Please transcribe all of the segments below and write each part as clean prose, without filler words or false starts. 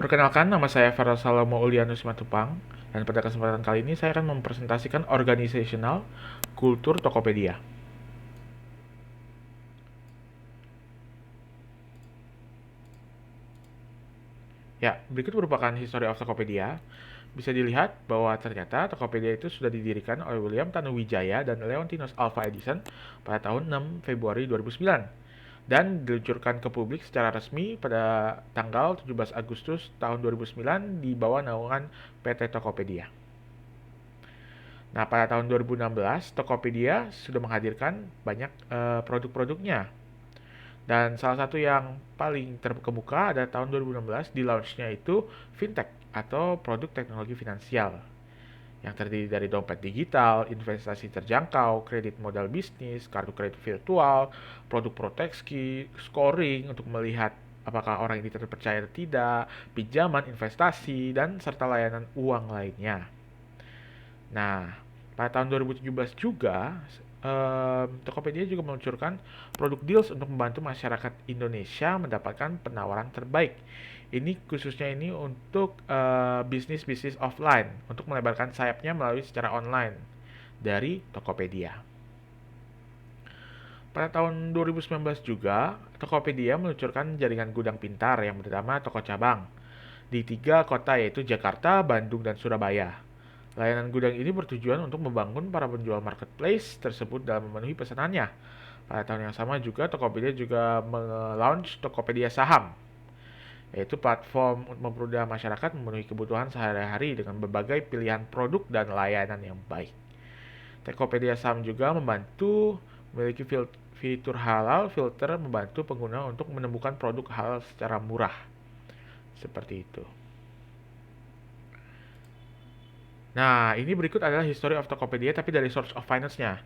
Perkenalkan, nama saya Farel Salomo Ulianus Simatupang, dan pada kesempatan kali ini saya akan mempresentasikan organisasional kultur Tokopedia. Ya, berikut merupakan history of Tokopedia. Bisa dilihat bahwa ternyata Tokopedia itu sudah didirikan oleh William Tanuwijaya dan Leontinus Alva Edison pada tahun 6 Februari 2009 dan diluncurkan ke publik secara resmi pada tanggal 17 Agustus tahun 2009 di bawah naungan PT Tokopedia. Nah, pada tahun 2016, Tokopedia sudah menghadirkan banyak produk-produknya. Dan salah satu yang paling terkemuka adalah tahun 2016 di launch-nya itu fintech atau produk teknologi finansial yang terdiri dari dompet digital, investasi terjangkau, kredit modal bisnis, kartu kredit virtual, produk proteksi, scoring untuk melihat apakah orang ini terpercaya atau tidak, pinjaman, investasi, dan serta layanan uang lainnya. Nah, pada tahun 2017 juga, Tokopedia juga meluncurkan produk deals untuk membantu masyarakat Indonesia mendapatkan penawaran terbaik. Ini khususnya ini untuk bisnis-bisnis offline, untuk melebarkan sayapnya melalui secara online dari Tokopedia. Pada tahun 2019 juga, Tokopedia meluncurkan jaringan gudang pintar yang bernama Toko Cabang di 3 kota yaitu Jakarta, Bandung, dan Surabaya. Layanan gudang ini bertujuan untuk membangun para penjual marketplace tersebut dalam memenuhi pesanannya. Pada tahun yang sama juga Tokopedia juga melaunch Tokopedia Saham, yaitu platform untuk mempermudah masyarakat memenuhi kebutuhan sehari-hari dengan berbagai pilihan produk dan layanan yang baik. Tokopedia Saham juga membantu memiliki fitur halal filter membantu pengguna untuk menemukan produk halal secara murah. Seperti itu. Nah, ini berikut adalah history of Tokopedia tapi dari source of finance-nya.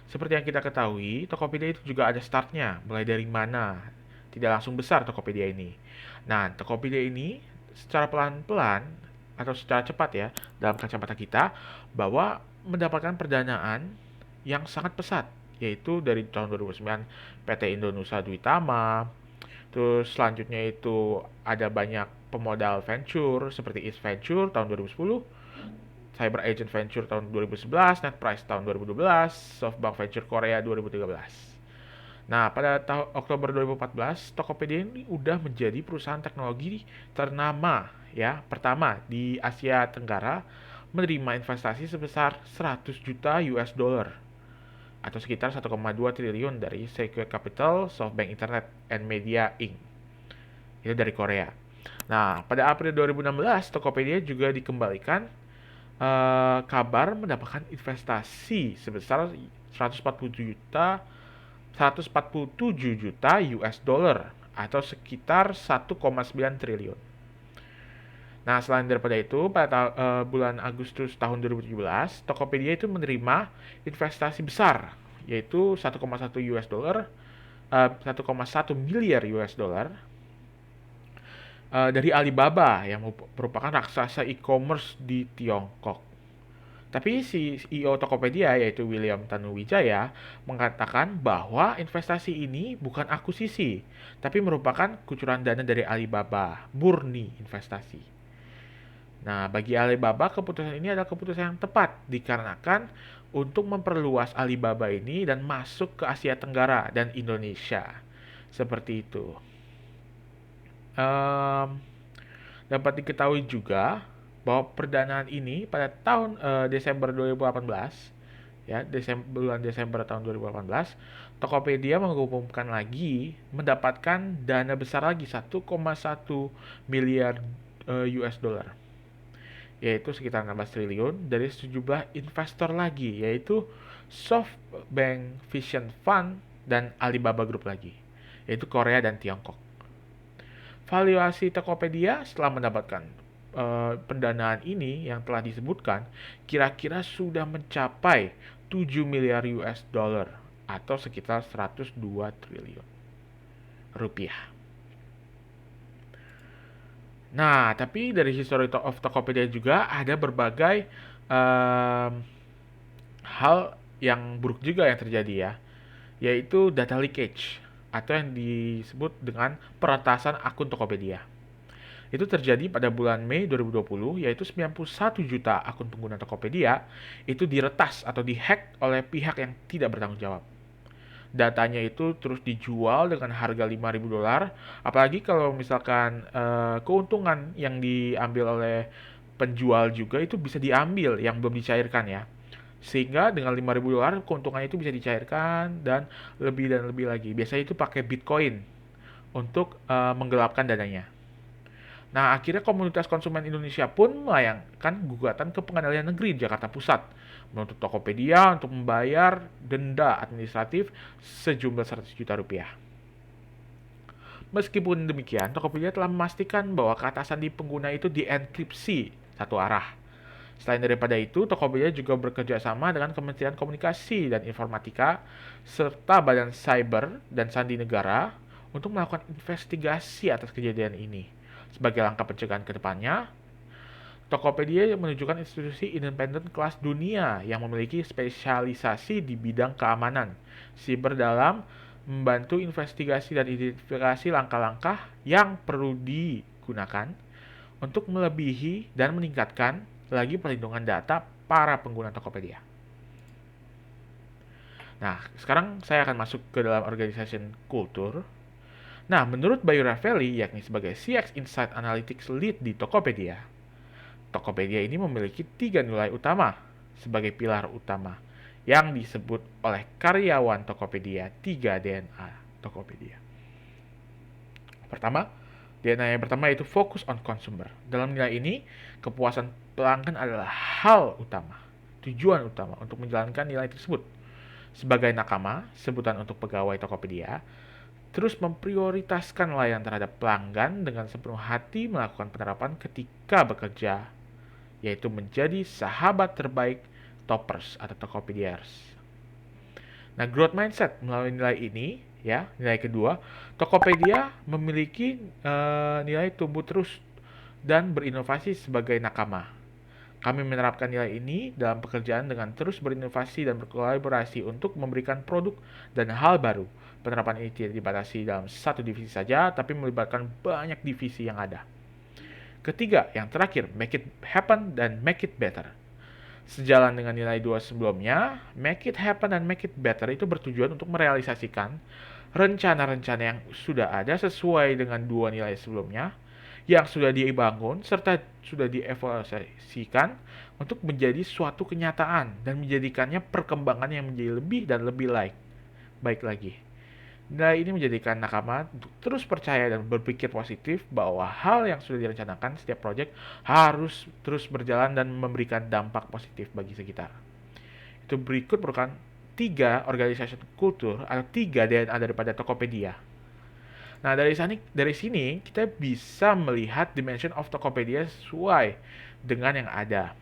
Seperti yang kita ketahui, Tokopedia itu juga ada startnya, mulai dari mana. Tidak langsung besar Tokopedia ini. Nah, Tokopedia ini secara pelan-pelan atau secara cepat ya, dalam kacamata kita, bahwa mendapatkan perdanaan yang sangat pesat, yaitu dari tahun 2009 PT Indonesia Duitama, terus selanjutnya itu ada banyak pemodal venture seperti East Venture tahun 2010, Cyber Agent Venture tahun 2011, NetPrice tahun 2012, SoftBank Venture Korea 2013. Nah, pada Oktober 2014, Tokopedia ini udah menjadi perusahaan teknologi ternama ya, pertama di Asia Tenggara menerima investasi sebesar 100 juta US dollar atau sekitar 1,2 triliun dari Secure Capital, SoftBank Internet and Media Inc. Itu dari Korea. Nah, pada April 2016, Tokopedia juga dikembalikan kabar mendapatkan investasi sebesar 147 juta US dollar atau sekitar 1,9 triliun. Nah, selain daripada itu, pada bulan Agustus tahun 2017, Tokopedia itu menerima investasi besar, yaitu 1,1 US dollar, 1,1 miliar US dollar dari Alibaba yang merupakan raksasa e-commerce di Tiongkok. Tapi si CEO Tokopedia yaitu William Tanuwijaya mengatakan bahwa investasi ini bukan akuisisi, tapi merupakan kucuran dana dari Alibaba, murni investasi. Nah, bagi Alibaba keputusan ini adalah keputusan yang tepat dikarenakan untuk memperluas Alibaba ini dan masuk ke Asia Tenggara dan Indonesia. Seperti itu. Um, Dapat diketahui juga bahwa perdanaan ini pada tahun Desember 2018 ya, bulan Desember tahun 2018, Tokopedia mengumumkan lagi mendapatkan dana besar lagi 1,1 miliar US dollar, yaitu sekitar 16 triliun dari sejumlah investor lagi, yaitu SoftBank Vision Fund dan Alibaba Group lagi, yaitu Korea dan Tiongkok. Valuasi Tokopedia setelah mendapatkan pendanaan ini yang telah disebutkan kira-kira sudah mencapai 7 miliar US dollar atau sekitar 102 triliun rupiah. Nah, tapi dari history of Tokopedia juga ada berbagai um, hal yang buruk juga yang terjadi ya, yaitu data leakage atau yang disebut dengan peretasan akun Tokopedia. Itu terjadi pada bulan Mei 2020, yaitu 91 juta akun pengguna Tokopedia itu diretas atau dihack oleh pihak yang tidak bertanggung jawab. Datanya itu terus dijual dengan harga $5.000, apalagi kalau misalkan keuntungan yang diambil oleh penjual juga itu bisa diambil yang belum dicairkan ya. Sehingga dengan $5.000 keuntungannya itu bisa dicairkan dan lebih lagi. Biasanya itu pakai Bitcoin untuk menggelapkan dananya. Nah, akhirnya komunitas konsumen Indonesia pun melayangkan gugatan ke Pengadilan Negeri Jakarta Pusat menuntut Tokopedia untuk membayar denda administratif sejumlah 100 juta rupiah. Meskipun demikian, Tokopedia telah memastikan bahwa keatasan di pengguna itu dienkripsi satu arah. Selain daripada itu, Tokopedia juga bekerja sama dengan Kementerian Komunikasi dan Informatika serta Badan Cyber dan Sandi Negara untuk melakukan investigasi atas kejadian ini. Sebagai langkah pencegahan ke depannya, Tokopedia menunjukkan institusi independen kelas dunia yang memiliki spesialisasi di bidang keamanan siber dalam membantu investigasi dan identifikasi langkah-langkah yang perlu digunakan untuk melebihi dan meningkatkan lagi perlindungan data para pengguna Tokopedia. Nah, sekarang saya akan masuk ke dalam organisasi kultur. Nah, menurut Bayu Ravelli, yakni sebagai CX Insight Analytics Lead di Tokopedia, Tokopedia ini memiliki 3 nilai utama sebagai pilar utama yang disebut oleh karyawan Tokopedia 3 DNA Tokopedia. Pertama, DNA yang pertama yaitu focus on consumer. Dalam nilai ini, kepuasan pelanggan adalah hal utama, tujuan utama untuk menjalankan nilai tersebut. Sebagai nakama, sebutan untuk pegawai Tokopedia, terus memprioritaskan layanan terhadap pelanggan dengan sepenuh hati melakukan penerapan ketika bekerja, yaitu menjadi sahabat terbaik toppers atau Tokopediers. Nah, growth mindset melalui nilai ini, ya, nilai kedua, Tokopedia memiliki nilai tumbuh terus dan berinovasi sebagai nakama. Kami menerapkan nilai ini dalam pekerjaan dengan terus berinovasi dan berkolaborasi untuk memberikan produk dan hal baru. Penerapan ini tidak dibatasi dalam satu divisi saja, tapi melibatkan banyak divisi yang ada. Ketiga, yang terakhir, make it happen dan make it better. Sejalan dengan nilai 2 sebelumnya, make it happen dan make it better itu bertujuan untuk merealisasikan rencana-rencana yang sudah ada sesuai dengan 2 nilai sebelumnya, yang sudah dibangun serta sudah dievaluasikan untuk menjadi suatu kenyataan dan menjadikannya perkembangan yang menjadi lebih dan lebih baik lagi. Nilai ini menjadikan nakama untuk terus percaya dan berpikir positif bahwa hal yang sudah direncanakan setiap proyek harus terus berjalan dan memberikan dampak positif bagi sekitar. Itu berikut merupakan 3 organisasi kultur atau 3 DNA daripada Tokopedia. Nah, dari sini kita bisa melihat dimension of Tokopedia sesuai dengan yang ada.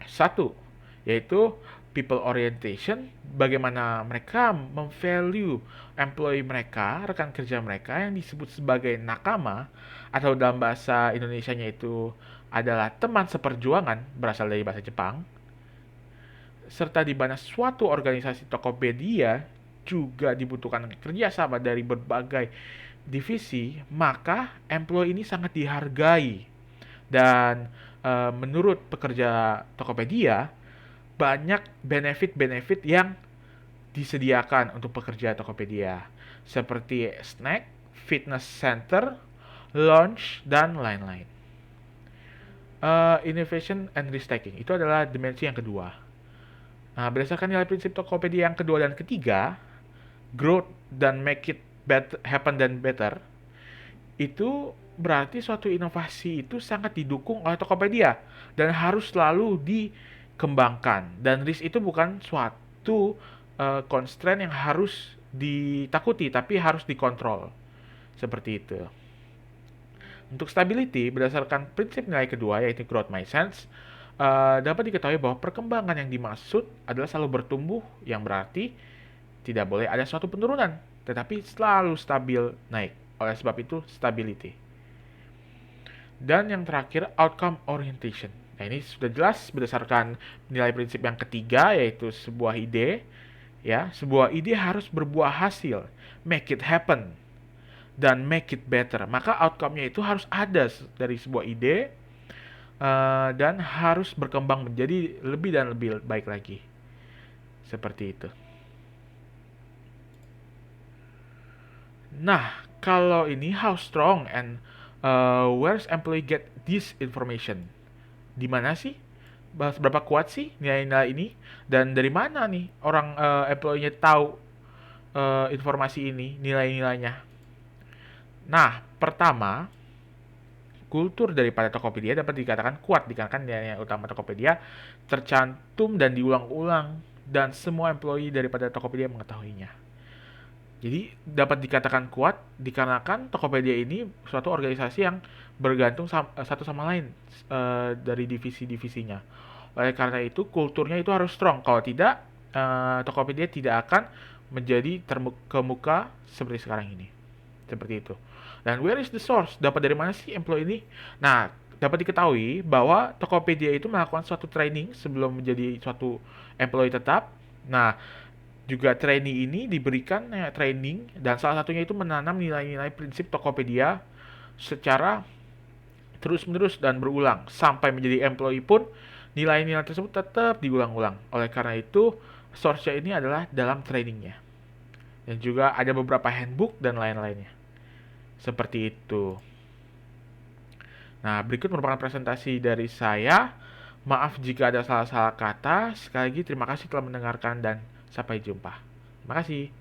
1, yaitu people orientation, bagaimana mereka memvalue employee mereka, rekan kerja mereka yang disebut sebagai nakama atau dalam bahasa Indonesianya itu adalah teman seperjuangan berasal dari bahasa Jepang. Serta di mana suatu organisasi Tokopedia juga dibutuhkan kerjasama dari berbagai divisi, maka employee ini sangat dihargai. Dan menurut pekerja Tokopedia, banyak benefit-benefit yang disediakan untuk pekerja Tokopedia, seperti snack, fitness center, lounge, dan lain-lain. Innovation and risk-taking itu adalah dimensi yang kedua. Nah, berdasarkan nilai prinsip Tokopedia yang kedua dan ketiga, growth dan make it happen dan better, itu berarti suatu inovasi itu sangat didukung oleh Tokopedia dan harus selalu dikembangkan. Dan risk itu bukan suatu constraint yang harus ditakuti, tapi harus dikontrol. Seperti itu. Untuk stability, berdasarkan prinsip nilai kedua, yaitu growth mindset, dapat diketahui bahwa perkembangan yang dimaksud adalah selalu bertumbuh, yang berarti tidak boleh ada suatu penurunan, tetapi selalu stabil naik. Oleh sebab itu, stability. Dan yang terakhir, outcome orientation. Nah, ini sudah jelas berdasarkan nilai prinsip yang ketiga, yaitu sebuah ide. Ya, sebuah ide harus berbuah hasil, make it happen. dan make it better. Maka outcome-nya itu harus ada dari sebuah ide, dan harus berkembang menjadi lebih dan lebih baik lagi. Seperti itu. Nah, kalau ini how strong and where's employee get this information? Di mana sih? Seberapa kuat sih nilai-nilai ini? Dan dari mana nih orang employee-nya tahu informasi ini, nilai-nilainya? Nah, pertama, kultur daripada Tokopedia dapat dikatakan kuat dikarenakan nilai utama Tokopedia tercantum dan diulang-ulang dan semua employee daripada Tokopedia mengetahuinya. Jadi dapat dikatakan kuat dikarenakan Tokopedia ini suatu organisasi yang bergantung satu sama lain dari divisi-divisinya. Oleh karena itu kulturnya itu harus strong. Kalau tidak, Tokopedia tidak akan menjadi terkemuka seperti sekarang ini. Seperti itu. Dan where is the source? Dapat dari mana sih employee ini? Nah, dapat diketahui bahwa Tokopedia itu melakukan suatu training sebelum menjadi suatu employee tetap. Nah, juga trainee ini diberikan training dan salah satunya itu menanam nilai-nilai prinsip Tokopedia secara terus-menerus dan berulang sampai menjadi employee pun nilai-nilai tersebut tetap diulang-ulang. Oleh karena itu, source-nya ini adalah dalam trainingnya. Dan juga ada beberapa handbook dan lain-lainnya. Seperti itu. Nah, berikut merupakan presentasi dari saya. Maaf jika ada salah-salah kata. Sekali lagi terima kasih telah mendengarkan dan sampai jumpa. Terima kasih.